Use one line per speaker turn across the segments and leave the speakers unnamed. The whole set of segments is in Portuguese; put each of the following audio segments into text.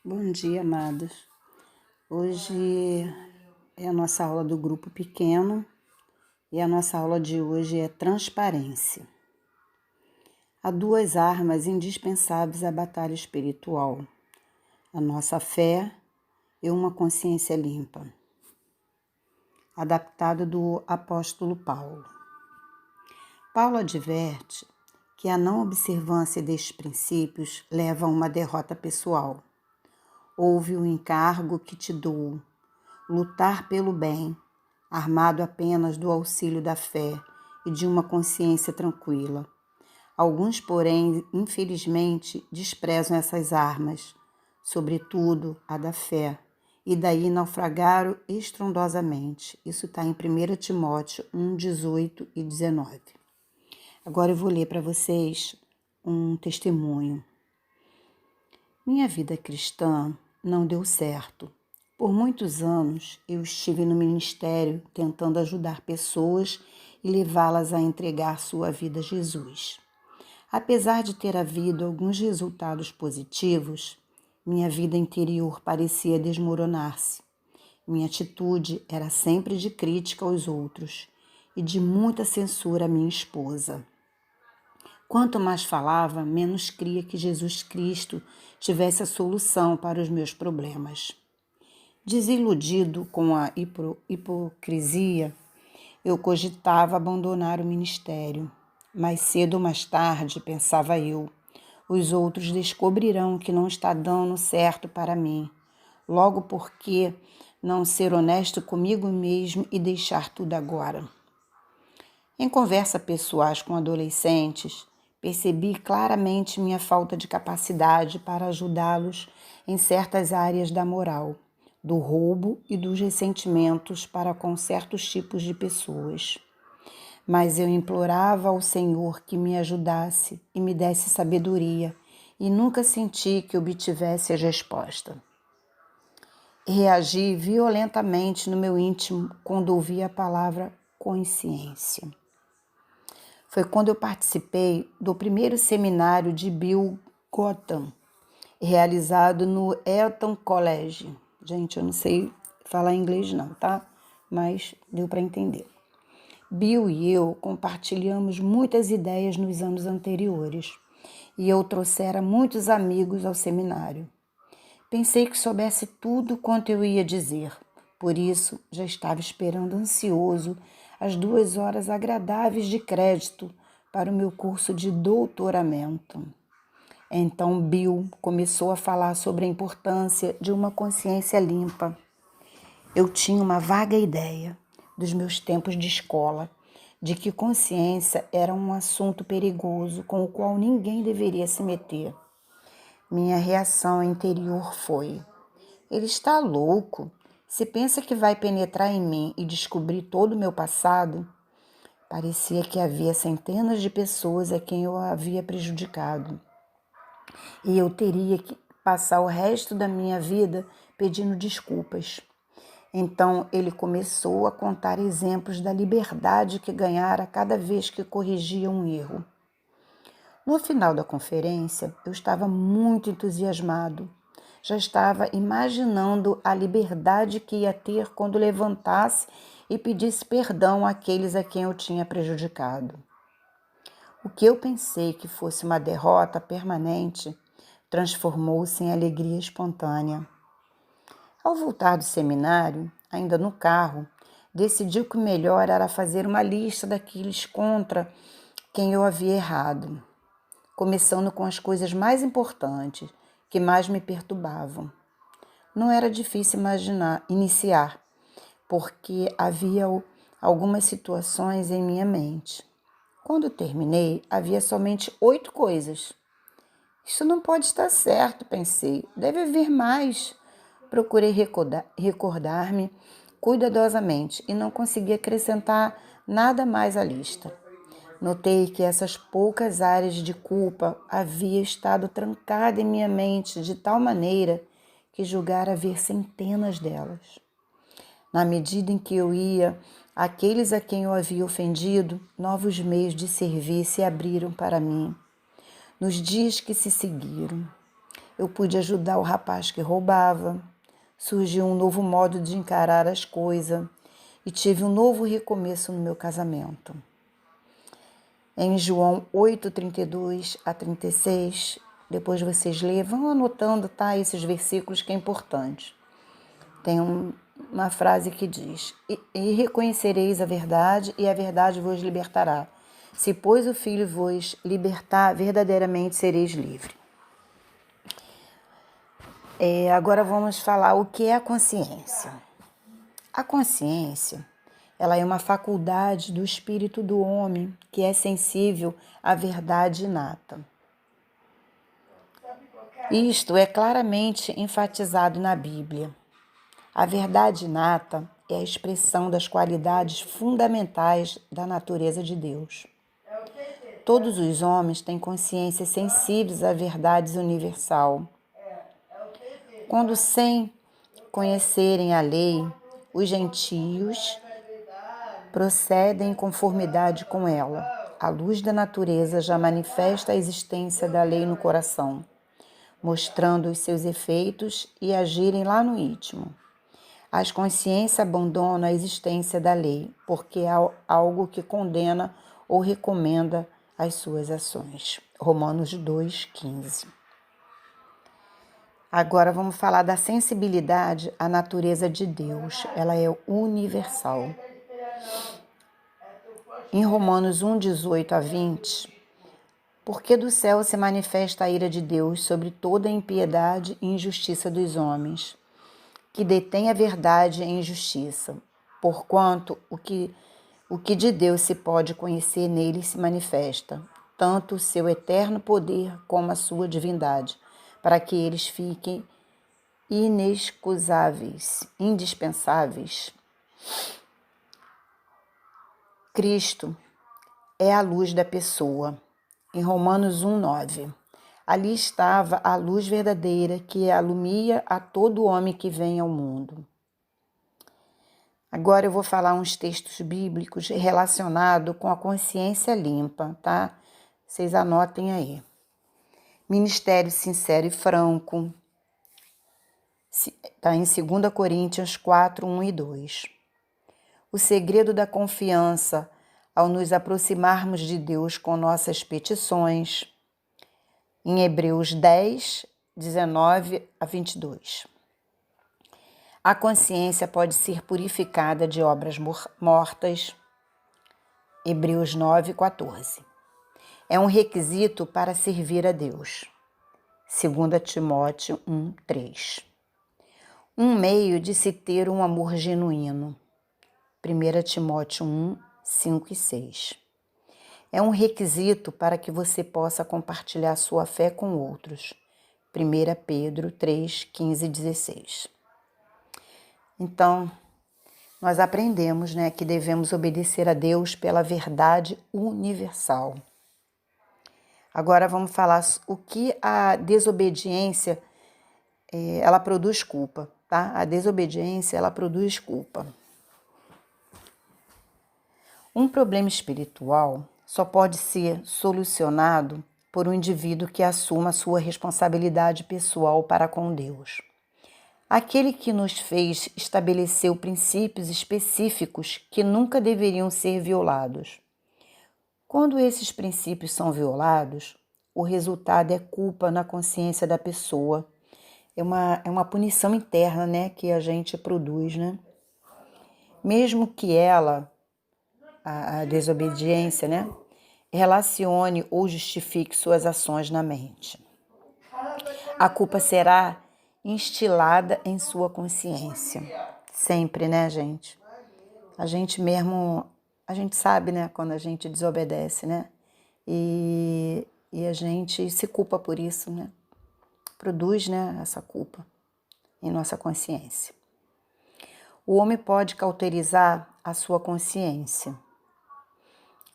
Bom dia, amados. Hoje é a nossa aula do grupo pequeno e a nossa aula de hoje é transparência. Há duas armas indispensáveis à batalha espiritual: a nossa fé e uma consciência limpa. Adaptado do apóstolo Paulo. Paulo adverte que a não observância destes princípios leva a uma derrota pessoal. Ouve o encargo que te dou, lutar pelo bem, armado apenas do auxílio da fé e de uma consciência tranquila. Alguns, porém, infelizmente, desprezam essas armas, sobretudo a da fé, e daí naufragaram estrondosamente. Isso está em 1 Timóteo 1, 18 e 19. Agora eu vou ler para vocês um testemunho. Minha vida cristã não deu certo. Por muitos anos eu estive no ministério tentando ajudar pessoas e levá-las a entregar sua vida a Jesus. Apesar de ter havido alguns resultados positivos, minha vida interior parecia desmoronar-se. Minha atitude era sempre de crítica aos outros e de muita censura à minha esposa. Quanto mais falava, menos cria que Jesus Cristo tivesse a solução para os meus problemas. Desiludido com a hipocrisia, eu cogitava abandonar o ministério. Mais cedo ou mais tarde, pensava eu, os outros descobrirão que não está dando certo para mim. Logo, por que não ser honesto comigo mesmo e deixar tudo agora? Em conversas pessoais com adolescentes, percebi claramente minha falta de capacidade para ajudá-los em certas áreas da moral, do roubo e dos ressentimentos para com certos tipos de pessoas. Mas eu implorava ao Senhor que me ajudasse e me desse sabedoria, e nunca senti que obtivesse a resposta. Reagi violentamente no meu íntimo quando ouvi a palavra consciência. Foi quando eu participei do primeiro seminário de Bill Gotham, realizado no Eton College. Gente, eu não sei falar inglês não, tá? Mas deu para entender. Bill e eu compartilhamos muitas ideias nos anos anteriores e eu trouxera muitos amigos ao seminário. Pensei que soubesse tudo quanto eu ia dizer, por isso já estava esperando ansioso as 2 horas agradáveis de crédito para o meu curso de doutoramento. Então Bill começou a falar sobre a importância de uma consciência limpa. Eu tinha uma vaga ideia dos meus tempos de escola, de que consciência era um assunto perigoso com o qual ninguém deveria se meter. Minha reação interior foi: ele está louco? Se pensa que vai penetrar em mim e descobrir todo o meu passado? Parecia que havia centenas de pessoas a quem eu havia prejudicado. E eu teria que passar o resto da minha vida pedindo desculpas. Então ele começou a contar exemplos da liberdade que ganhara cada vez que corrigia um erro. No final da conferência, eu estava muito entusiasmado. Já estava imaginando a liberdade que ia ter quando levantasse e pedisse perdão àqueles a quem eu tinha prejudicado. O que eu pensei que fosse uma derrota permanente transformou-se em alegria espontânea. Ao voltar do seminário, ainda no carro, decidi que o melhor era fazer uma lista daqueles contra quem eu havia errado, começando com as coisas mais importantes, que mais me perturbavam. Não era difícil iniciar, porque havia algumas situações em minha mente. Quando terminei, havia somente 8 coisas. Isso não pode estar certo, pensei. Deve haver mais. Procurei recordar-me cuidadosamente e não consegui acrescentar nada mais à lista. Notei que essas poucas áreas de culpa haviam estado trancadas em minha mente de tal maneira que julgara haver centenas delas. Na medida em que eu ia, aqueles a quem eu havia ofendido, novos meios de servir se abriram para mim. Nos dias que se seguiram, Eu pude ajudar o rapaz que roubava. Surgiu um novo modo de encarar as coisas e tive um novo recomeço no meu casamento. Em João 8:32 a 36, depois vocês lêem, vão anotando, tá? Esses versículos que é importante. Tem uma frase que diz: e reconhecereis a verdade, e a verdade vos libertará. Se, pois, o Filho vos libertar, verdadeiramente sereis livres. Agora vamos falar o que é a consciência. A consciência, ela é uma faculdade do espírito do homem que é sensível à verdade inata. Isto é claramente enfatizado na Bíblia. A verdade inata é a expressão das qualidades fundamentais da natureza de Deus. Todos os homens têm consciências sensíveis à verdade universal. Quando, sem conhecerem a lei, os gentios procedem em conformidade com ela. A luz da natureza já manifesta a existência da lei no coração, mostrando os seus efeitos e agirem lá no íntimo. As consciências abandonam a existência da lei, porque é algo que condena ou recomenda as suas ações. Romanos 2:15. Agora vamos falar da sensibilidade à natureza de Deus. Ela é universal. Em Romanos 1:18 a 20, porque do céu se manifesta a ira de Deus sobre toda a impiedade e injustiça dos homens, que detém a verdade em injustiça, porquanto o que de Deus se pode conhecer nele se manifesta, tanto o seu eterno poder como a sua divindade, para que eles fiquem inexcusáveis, indispensáveis. Cristo é a luz da pessoa. Em Romanos 1:9. Ali estava a luz verdadeira que alumia a todo homem que vem ao mundo. Agora eu vou falar uns textos bíblicos relacionados com a consciência limpa, tá? Vocês anotem aí. Ministério sincero e franco. Está em 2 Coríntios 4:1 e 2. O segredo da confiança ao nos aproximarmos de Deus com nossas petições. Em Hebreus 10:19 a 22. A consciência pode ser purificada de obras mortas. Hebreus 9:14. É um requisito para servir a Deus. 2 Timóteo 1:3. Um meio de se ter um amor genuíno. 1 Timóteo 1:5 e 6. É um requisito para que você possa compartilhar sua fé com outros. 1 Pedro 3:15 e 16. Então, nós aprendemos, que devemos obedecer a Deus pela verdade universal. Agora vamos falar o que a desobediência, ela produz culpa, tá? A desobediência, ela produz culpa. Um problema espiritual só pode ser solucionado por um indivíduo que assuma a sua responsabilidade pessoal para com Deus. Aquele que nos fez estabeleceu princípios específicos que nunca deveriam ser violados. Quando esses princípios são violados, o resultado é culpa na consciência da pessoa. É uma punição interna, que a gente produz, Mesmo que ela, a desobediência, relacione ou justifique suas ações na mente. A culpa será instilada em sua consciência. Sempre, gente? A gente mesmo, a gente sabe, quando a gente desobedece, E a gente se culpa por isso, Produz, essa culpa em nossa consciência. O homem pode cauterizar a sua consciência.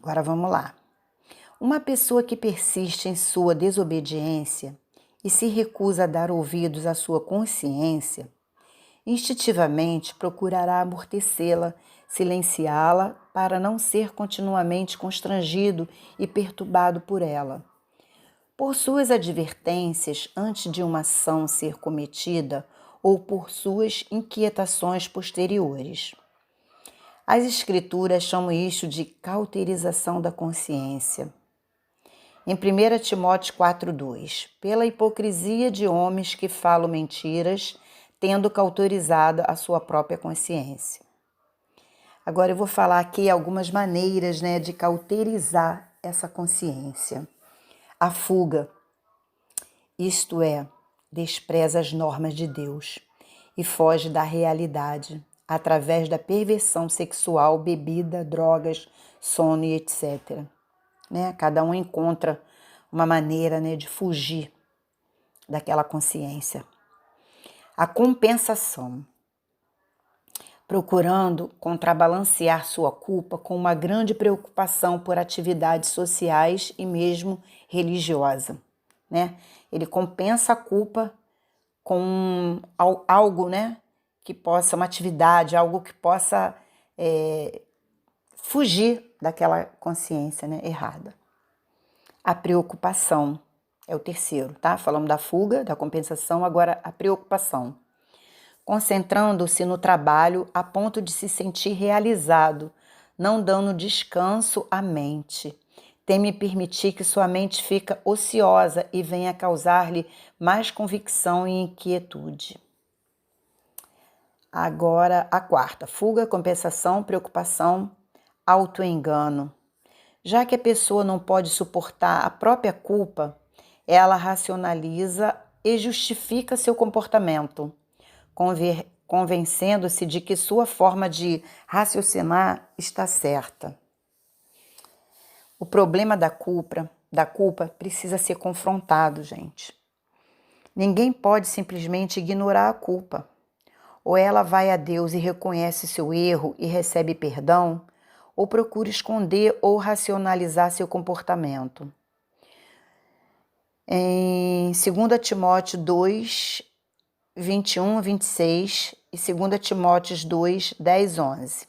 Agora vamos lá. Uma pessoa que persiste em sua desobediência e se recusa a dar ouvidos à sua consciência, instintivamente procurará amortecê-la, silenciá-la para não ser continuamente constrangido e perturbado por ela. por suas advertências antes de uma ação ser cometida ou por suas inquietações posteriores. As Escrituras chamam isto de cauterização da consciência. Em 1 Timóteo 4,2, pela hipocrisia de homens que falam mentiras, tendo cauterizado a sua própria consciência. Agora eu vou falar aqui algumas maneiras, de cauterizar essa consciência. A fuga, isto é, despreza as normas de Deus e foge da realidade através da perversão sexual, bebida, drogas, sono e etc. Cada um encontra uma maneira, de fugir daquela consciência. A compensação, procurando contrabalancear sua culpa com uma grande preocupação por atividades sociais e mesmo religiosa. Ele compensa a culpa com algo, que possa, uma atividade, algo que possa fugir daquela consciência, errada. A preocupação é o terceiro, tá? Falamos da fuga, da compensação, agora a preocupação. Concentrando-se no trabalho a ponto de se sentir realizado, não dando descanso à mente. Teme permitir que sua mente fique ociosa e venha causar-lhe mais convicção e inquietude. Agora a quarta, fuga, compensação, preocupação, autoengano. Já que a pessoa não pode suportar a própria culpa, ela racionaliza e justifica seu comportamento, convencendo-se de que sua forma de raciocinar está certa. O problema da culpa precisa ser confrontado, gente. Ninguém pode simplesmente ignorar a culpa. Ou ela vai a Deus e reconhece seu erro e recebe perdão, ou procura esconder ou racionalizar seu comportamento. Em 2 Timóteo 2, 21 a 26 e 2 Timóteo 2, 10, 11.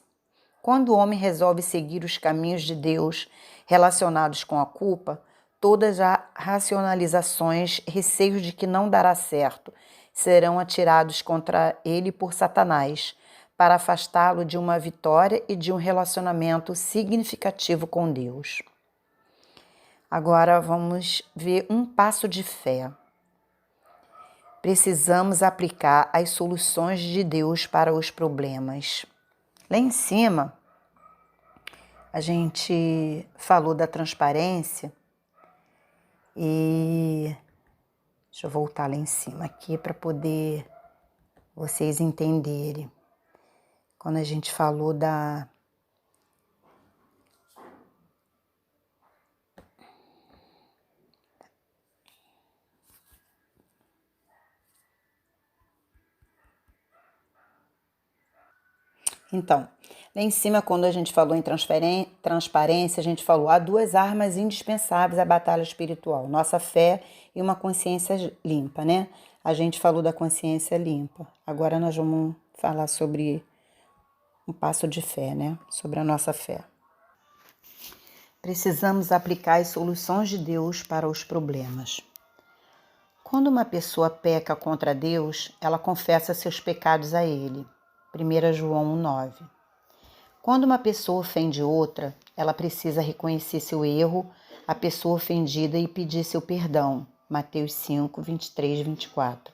Quando o homem resolve seguir os caminhos de Deus relacionados com a culpa, todas as racionalizações, receios de que não dará certo, serão atirados contra ele por Satanás, para afastá-lo de uma vitória e de um relacionamento significativo com Deus. Agora vamos ver um passo de fé. Precisamos aplicar as soluções de Deus para os problemas. Lá em cima, a gente falou da transparência e deixa eu voltar lá em cima aqui para poder vocês entenderem. Quando a gente falou da Então, lá em cima, quando a gente falou em transparência, a gente falou há duas armas indispensáveis à batalha espiritual, nossa fé e uma consciência limpa, A gente falou da consciência limpa. Agora nós vamos falar sobre um passo de fé, Sobre a nossa fé. Precisamos aplicar as soluções de Deus para os problemas. Quando uma pessoa peca contra Deus, ela confessa seus pecados a Ele. 1 João 1,9. Quando uma pessoa ofende outra, ela precisa reconhecer seu erro, a pessoa ofendida e pedir seu perdão. Mateus 5, 23, 24.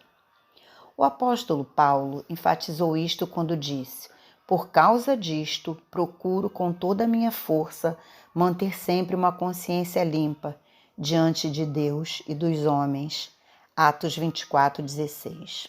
O apóstolo Paulo enfatizou isto quando disse: por causa disto, procuro com toda a minha força manter sempre uma consciência limpa diante de Deus e dos homens. Atos 24, 16.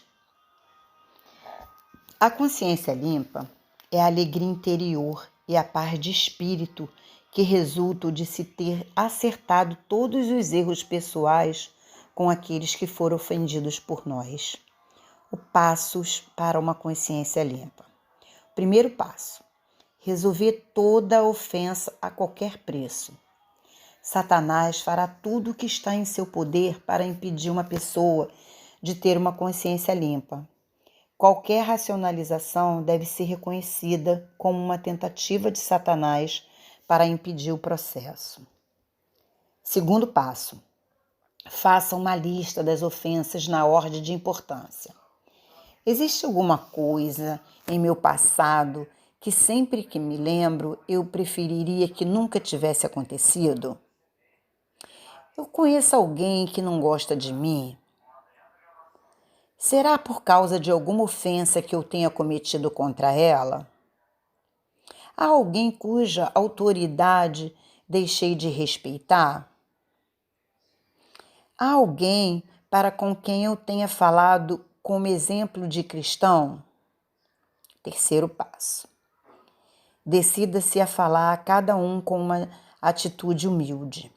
A consciência limpa é a alegria interior e a paz de espírito que resultam de se ter acertado todos os erros pessoais com aqueles que foram ofendidos por nós. Passos para uma consciência limpa. Primeiro passo: resolver toda a ofensa a qualquer preço. Satanás fará tudo o que está em seu poder para impedir uma pessoa de ter uma consciência limpa. Qualquer racionalização deve ser reconhecida como uma tentativa de Satanás para impedir o processo. Segundo passo: Faça uma lista das ofensas na ordem de importância. Existe alguma coisa em meu passado que sempre que me lembro eu preferiria que nunca tivesse acontecido? Eu conheço alguém que não gosta de mim? Será por causa de alguma ofensa que eu tenha cometido contra ela? Há alguém cuja autoridade deixei de respeitar? Há alguém para com quem eu tenha falado como exemplo de cristão? Terceiro passo. Decida-se a falar a cada um com uma atitude humilde.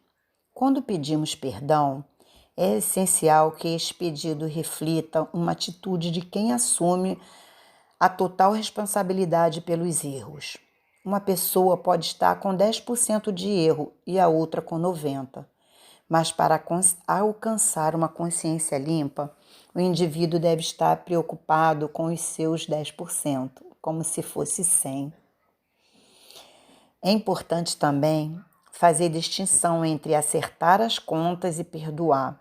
Quando pedimos perdão, é essencial que este pedido reflita uma atitude de quem assume a total responsabilidade pelos erros. Uma pessoa pode estar com 10% de erro e a outra com 90%. Mas para alcançar uma consciência limpa, o indivíduo deve estar preocupado com os seus 10%, como se fosse 100%. É importante também fazer distinção entre acertar as contas e perdoar.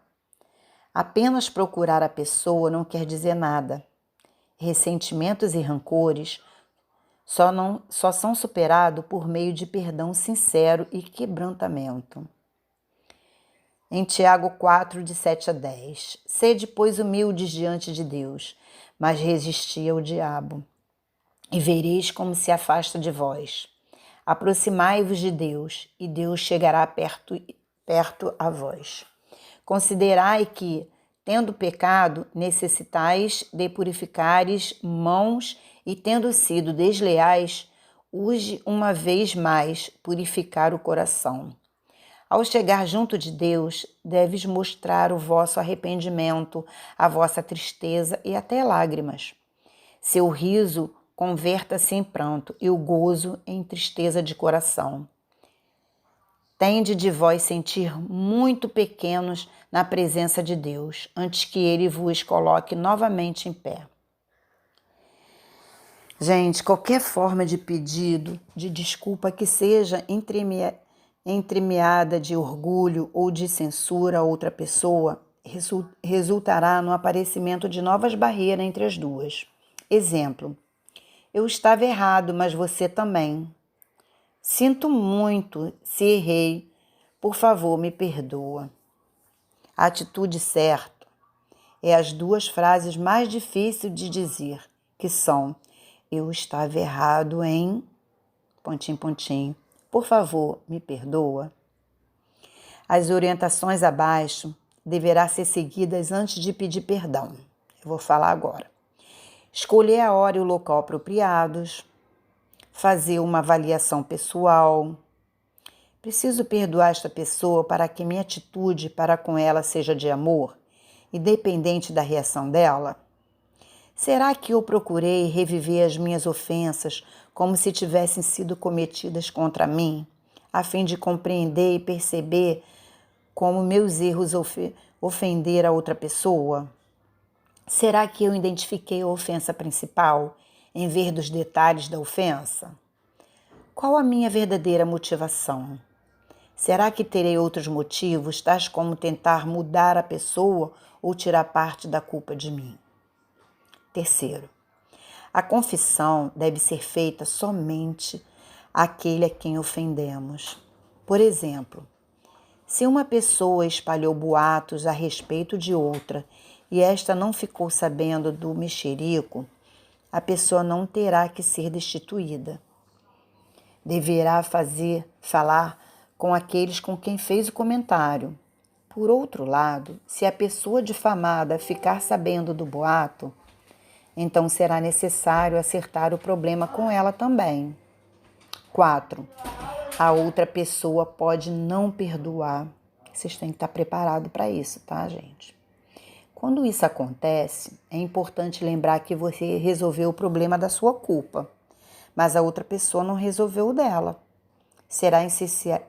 Apenas procurar a pessoa não quer dizer nada. Ressentimentos e rancores só são superados por meio de perdão sincero e quebrantamento. Em Tiago 4, de 7 a 10. Sede, pois, humildes diante de Deus, mas resisti ao diabo, e vereis como se afasta de vós. Aproximai-vos de Deus, e Deus chegará perto a vós. Considerai que, tendo pecado, necessitais de purificares mãos, e tendo sido desleais, urge uma vez mais purificar o coração. Ao chegar junto de Deus, deves mostrar o vosso arrependimento, a vossa tristeza e até lágrimas. Seu riso converta-se em pranto e o gozo em tristeza de coração. Tende de vós sentir muito pequenos na presença de Deus, antes que Ele vos coloque novamente em pé. Gente, qualquer forma de pedido, de desculpa que seja entremeada de orgulho ou de censura a outra pessoa, resultará no aparecimento de novas barreiras entre as duas. Exemplo: eu estava errado, mas você também. Sinto muito se errei. Por favor, me perdoa. A atitude certa é as duas frases mais difíceis de dizer, que são: eu estava errado em... pontinho, pontinho. Por favor, me perdoa. As orientações abaixo deverão ser seguidas antes de pedir perdão. Eu vou falar agora. Escolher a hora e o local apropriados. Fazer uma avaliação pessoal. Preciso perdoar esta pessoa para que minha atitude para com ela seja de amor, independente da reação dela? Será que eu procurei reviver as minhas ofensas como se tivessem sido cometidas contra mim, a fim de compreender e perceber como meus erros ofenderam a outra pessoa? Será que eu identifiquei a ofensa principal em vez dos detalhes da ofensa? Qual a minha verdadeira motivação? Será que terei outros motivos, tais como tentar mudar a pessoa ou tirar parte da culpa de mim? Terceiro, a confissão deve ser feita somente àquele a quem ofendemos. Por exemplo, se uma pessoa espalhou boatos a respeito de outra e esta não ficou sabendo do mexerico, a pessoa não terá que ser destituída. Deverá falar com aqueles com quem fez o comentário. Por outro lado, se a pessoa difamada ficar sabendo do boato, então será necessário acertar o problema com ela também. 4. A outra pessoa pode não perdoar. Vocês têm que estar preparados para isso, tá, gente? Quando isso acontece, é importante lembrar que você resolveu o problema da sua culpa, mas a outra pessoa não resolveu o dela. Será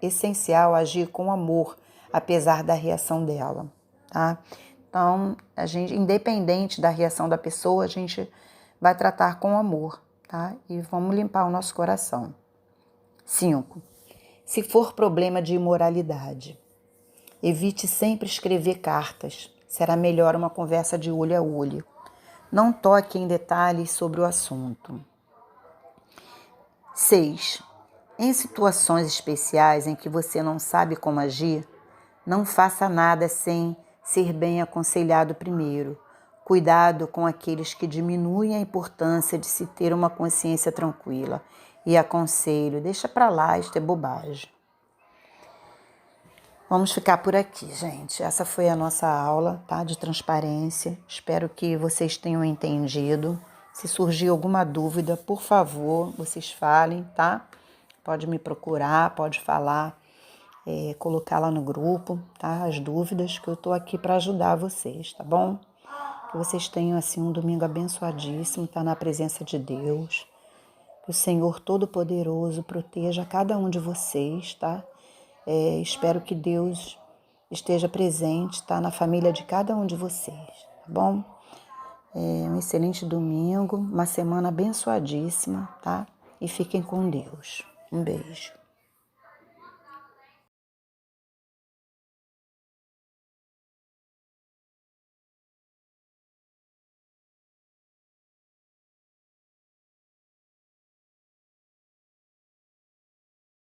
essencial agir com amor, apesar da reação dela, tá? Então, a gente, independente da reação da pessoa, a gente vai tratar com amor, tá? E vamos limpar o nosso coração. 5. Se for problema de imoralidade. Evite sempre escrever cartas. Será melhor uma conversa de olho a olho. Não toque em detalhes sobre o assunto. 6. Em situações especiais em que você não sabe como agir, não faça nada sem ser bem aconselhado primeiro. Cuidado com aqueles que diminuem a importância de se ter uma consciência tranquila. E aconselho, deixa pra lá, isto é bobagem. Vamos ficar por aqui, gente. Essa foi a nossa aula, tá, de transparência. Espero que vocês tenham entendido. Se surgir alguma dúvida, por favor, vocês falem, tá? Pode me procurar, pode falar, colocar lá no grupo, tá? As dúvidas, que eu tô aqui para ajudar vocês, tá bom? Que vocês tenham, assim, um domingo abençoadíssimo, tá? Na presença de Deus. Que o Senhor Todo-Poderoso proteja cada um de vocês, tá? Espero que Deus esteja presente, tá? Na família de cada um de vocês, tá bom? Um excelente domingo, uma semana abençoadíssima, tá? E fiquem com Deus. Um beijo.